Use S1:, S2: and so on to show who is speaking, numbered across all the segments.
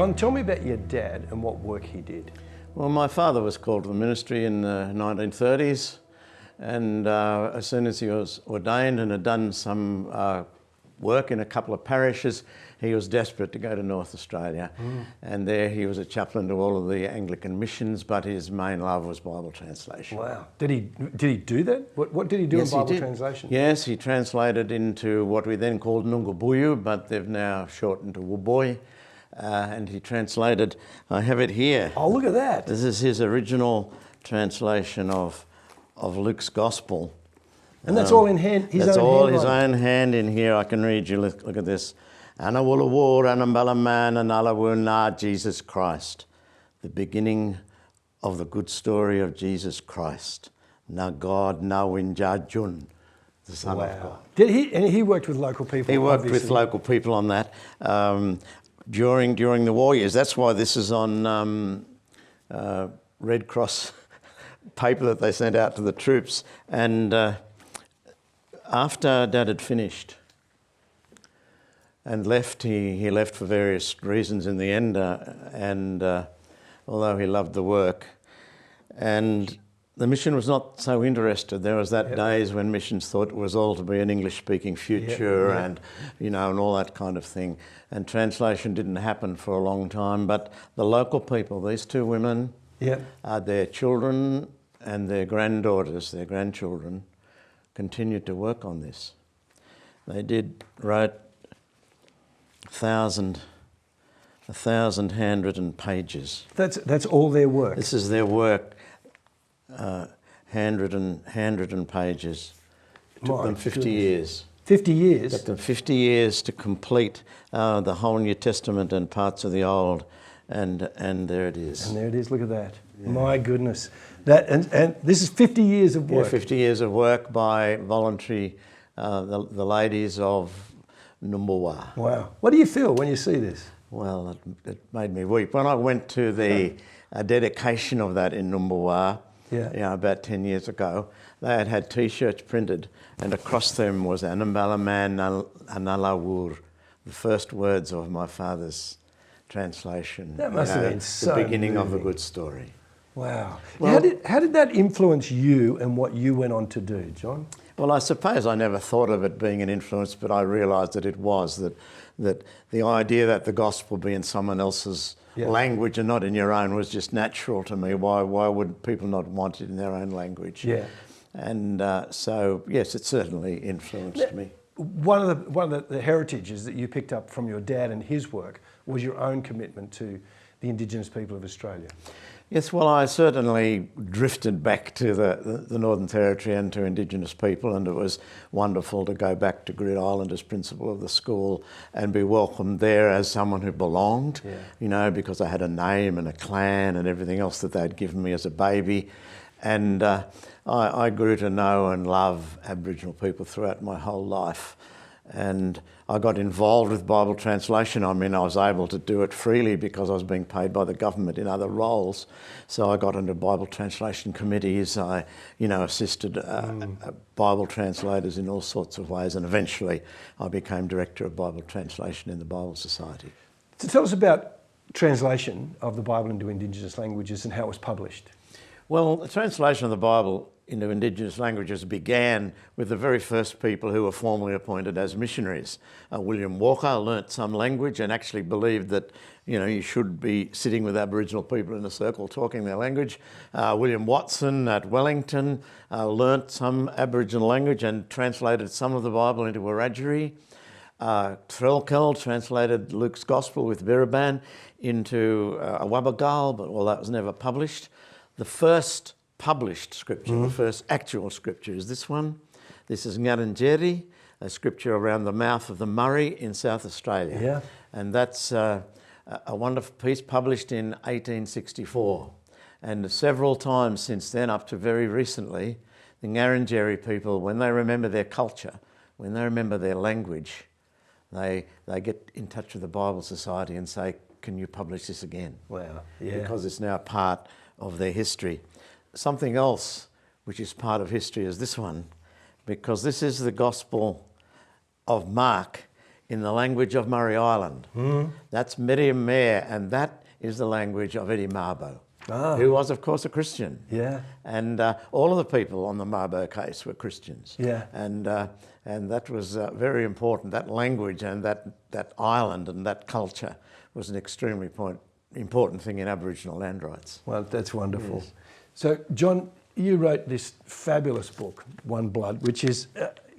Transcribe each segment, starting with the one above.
S1: John, tell me about your dad and what work he did.
S2: Well, my father was called to the ministry in the 1930s, and as soon as he was ordained and had done some work in a couple of parishes, he was desperate to go to North Australia. And there he was a chaplain to all of the Anglican missions, but his main love was Bible translation.
S1: Wow. Did he do that? What did he do in Bible translation?
S2: Yes, he translated into what we then called Nungabuyu, but they've now shortened to Wuboy. And he translated, I have it here.
S1: Oh, look at that.
S2: This is his original translation of Luke's Gospel.
S1: And that's all in hand, his own
S2: That's all his
S1: handwriting.
S2: own hand in here. I can read you, look at this. Anawulawur anambalaman analawuna Jesus Christ. The beginning of the good story of Jesus Christ. Na God, na Winjajun, the Son of God.
S1: And he worked with local people.
S2: He worked
S1: obviously.
S2: with local people on that during the war years. That's why this is on Red Cross paper that they sent out to the troops. And after Dad had finished and left, he left for various reasons in the end, and although he loved the work, and the mission was not so interested. There was that days when missions thought it was all to be an English-speaking future and, and all that kind of thing. And translation didn't happen for a long time. But the local people, these two women, their children and their granddaughters, their grandchildren, continued to work on this. They wrote 1,000 handwritten pages.
S1: That's all their work.
S2: This is their work. Handwritten pages. It took them 50 years.
S1: 50 years?
S2: It took them 50 years to complete the whole New Testament and parts of the Old, and there it is.
S1: And there it is, look at that. Yeah. My goodness. And this is 50 years of work.
S2: Yeah, 50 years of work by voluntary, the ladies of Numbawa.
S1: Wow. What do you feel when you see this?
S2: Well, it made me weep. When I went to the dedication of that in Numbawa, about 10 years ago, they had T-shirts printed, and across them was Anambalaman Analawur, the first words of my father's translation.
S1: That must have been so
S2: the beginning
S1: moving.
S2: of the good story.
S1: Wow.
S2: Well,
S1: how did that influence you and what you went on to do, John?
S2: Well, I suppose I never thought of it being an influence, but I realised that it was, that the idea that the gospel be in someone else's language and not in your own was just natural to me. Why would people not want it in their own language?
S1: Yeah.
S2: And so, yes, it certainly influenced me.
S1: One of the heritages that you picked up from your dad and his work was your own commitment to the Indigenous people of Australia.
S2: Yes, well, I certainly drifted back to the Northern Territory and to Indigenous people, and it was wonderful to go back to Grid Island as principal of the school and be welcomed there as someone who belonged, because I had a name and a clan and everything else that they'd given me as a baby. And I grew to know and love Aboriginal people throughout my whole life. And I got involved with Bible translation. I mean, I was able to do it freely because I was being paid by the government in other roles. So I got into Bible translation committees. I, assisted Bible translators in all sorts of ways. And eventually I became Director of Bible Translation in the Bible Society.
S1: So tell us about translation of the Bible into Indigenous languages and how it was published.
S2: Well, the translation of the Bible into Indigenous languages began with the very first people who were formally appointed as missionaries. William Walker learnt some language and actually believed that, you should be sitting with Aboriginal people in a circle talking their language. William Watson at Wellington learnt some Aboriginal language and translated some of the Bible into Wiradjuri. Theological translated Luke's Gospel with Biraban into Awabagal, but that was never published. The first published scripture, the first actual scripture is this one. This is Ngarrindjeri, a scripture around the mouth of the Murray in South Australia.
S1: Yeah.
S2: And that's a wonderful piece published in 1864. And several times since then, up to very recently, the Ngarrindjeri people, when they remember their culture, when they remember their language, they get in touch with the Bible Society and say, can you publish this again?
S1: Wow. Yeah.
S2: Because it's now part of their history. Something else which is part of history is this one, because this is the Gospel of Mark in the language of Murray Island. That's Miriam Mayer, and that is the language of Eddie Mabo, who was, of course, a Christian.
S1: Yeah.
S2: And all of the people on the Mabo case were Christians.
S1: Yeah.
S2: And that was very important. That language and that island and that culture was an extremely important thing in Aboriginal land rights.
S1: Well, that's wonderful.
S2: Yes.
S1: So, John, you wrote this fabulous book, One Blood, which is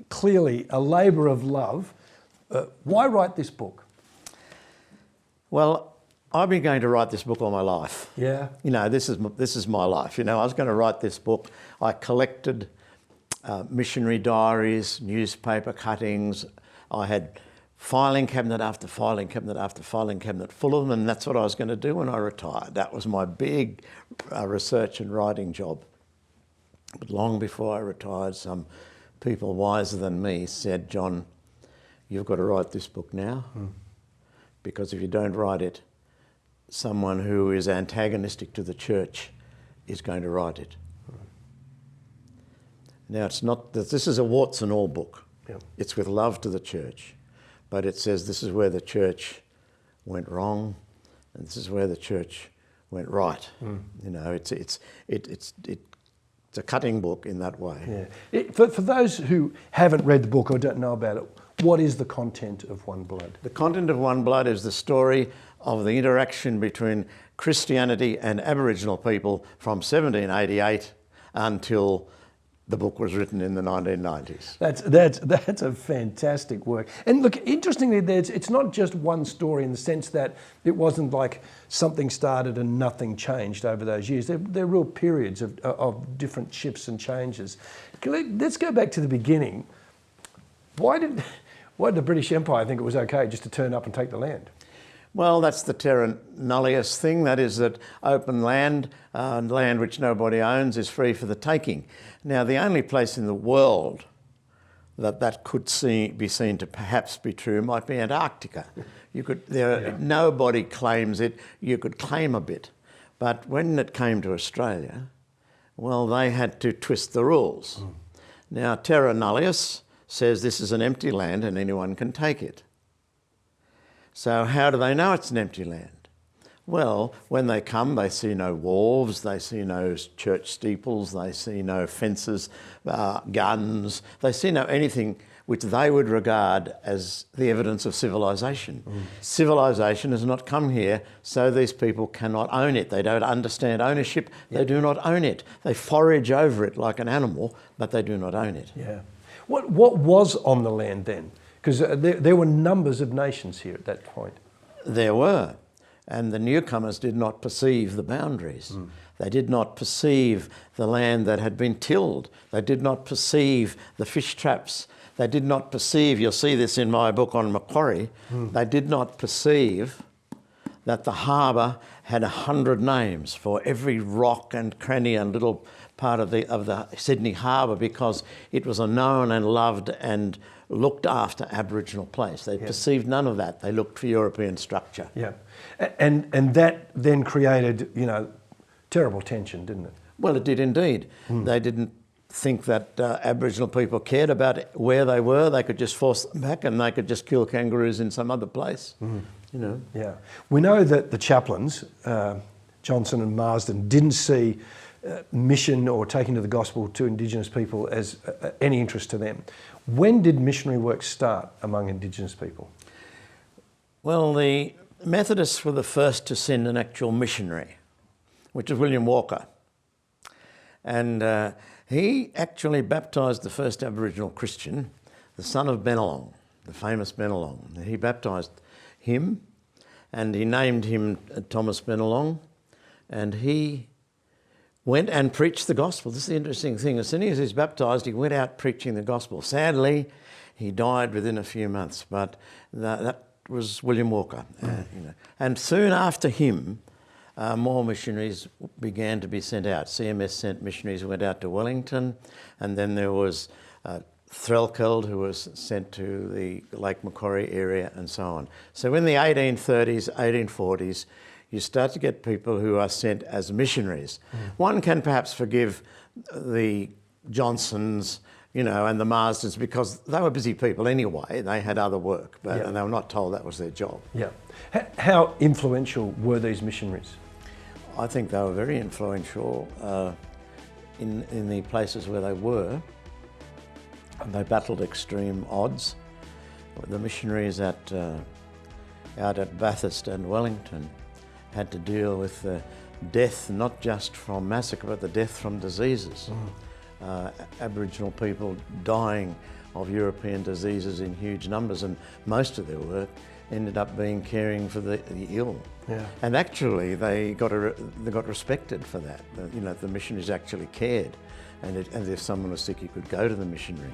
S1: clearly a labour of love. Why write this book?
S2: Well, I've been going to write this book all my life.
S1: Yeah.
S2: You know, this is my life. You know, I was going to write this book. I collected missionary diaries, newspaper cuttings. I had filing cabinet after filing cabinet after filing cabinet full of them, and that's what I was going to do when I retired. That was my big research and writing job. But long before I retired, some people wiser than me said, John, you've got to write this book now, because if you don't write it, someone who is antagonistic to the church is going to write it. Now, it's not that this is a warts and all book.
S1: Yeah.
S2: It's with love to the church, but it says this is where the church went wrong, and this is where the church went right. You know, it's a cutting book in that way.
S1: Yeah. For those who haven't read the book or don't know about it, what is the content of One Blood?
S2: The content of One Blood is the story of the interaction between Christianity and Aboriginal people from 1788 until the book was written in the 1990s.
S1: That's a fantastic work. And look, interestingly, it's not just one story in the sense that it wasn't like something started and nothing changed over those years. They're real periods of different shifts and changes. Let's go back to the beginning. Why did the British Empire think it was okay just to turn up and take the land?
S2: Well, that's the Terra Nullius thing. That is that open land, land which nobody owns, is free for the taking. Now, the only place in the world that could be seen to perhaps be true might be Antarctica. Nobody claims it. You could claim a bit. But when it came to Australia, well, they had to twist the rules. Now, Terra Nullius says this is an empty land and anyone can take it. So how do they know it's an empty land? Well, when they come, they see no wharves, they see no church steeples, they see no fences, guns, they see no anything which they would regard as the evidence of civilization. Civilization has not come here, so these people cannot own it. They don't understand ownership, they do not own it. They forage over it like an animal, but they do not own it.
S1: Yeah. What was on the land then? Because there were numbers of nations here at that point.
S2: There were, and the newcomers did not perceive the boundaries. They did not perceive the land that had been tilled. They did not perceive the fish traps. They did not perceive, you'll see this in my book on Macquarie, they did not perceive that the harbour had 100 names for every rock and cranny and little part of the Sydney harbour, because it was a known and loved and looked after Aboriginal place. They perceived none of that. They looked for European structure.
S1: Yeah, and that then created, terrible tension, didn't it?
S2: Well, it did indeed. They didn't think that Aboriginal people cared about where they were. They could just force them back and they could just kill kangaroos in some other place.
S1: Yeah. We know that the chaplains, Johnson and Marsden, didn't see mission or taking to the gospel to Indigenous people as any interest to them. When did missionary work start among Indigenous people?
S2: Well, the Methodists were the first to send an actual missionary, which was William Walker. And he actually baptised the first Aboriginal Christian, the son of Bennelong, the famous Bennelong. He baptised him and he named him Thomas Bennelong, and he went and preached the gospel. This is the interesting thing. As soon as he was baptised, he went out preaching the gospel. Sadly, he died within a few months, but that was William Walker. And soon after him, more missionaries began to be sent out. CMS sent missionaries who went out to Wellington, and then there was Threlkeld, who was sent to the Lake Macquarie area, and so on. So in the 1830s, 1840s, you start to get people who are sent as missionaries. One can perhaps forgive the Johnsons you know, and the Marstons, because they were busy people anyway. They had other work, but
S1: Yeah.
S2: and they were not told that was their job.
S1: Yeah. How influential were these missionaries?
S2: I think they were very influential in the places where they were. And they battled extreme odds. The missionaries out at Bathurst and Wellington had to deal with the death, not just from massacre, but the death from diseases. Aboriginal people dying of European diseases in huge numbers, and most of their work ended up being caring for the ill.
S1: Yeah.
S2: And actually, they got respected for that. You know, the missionaries actually cared, and if someone was sick, you could go to the missionary.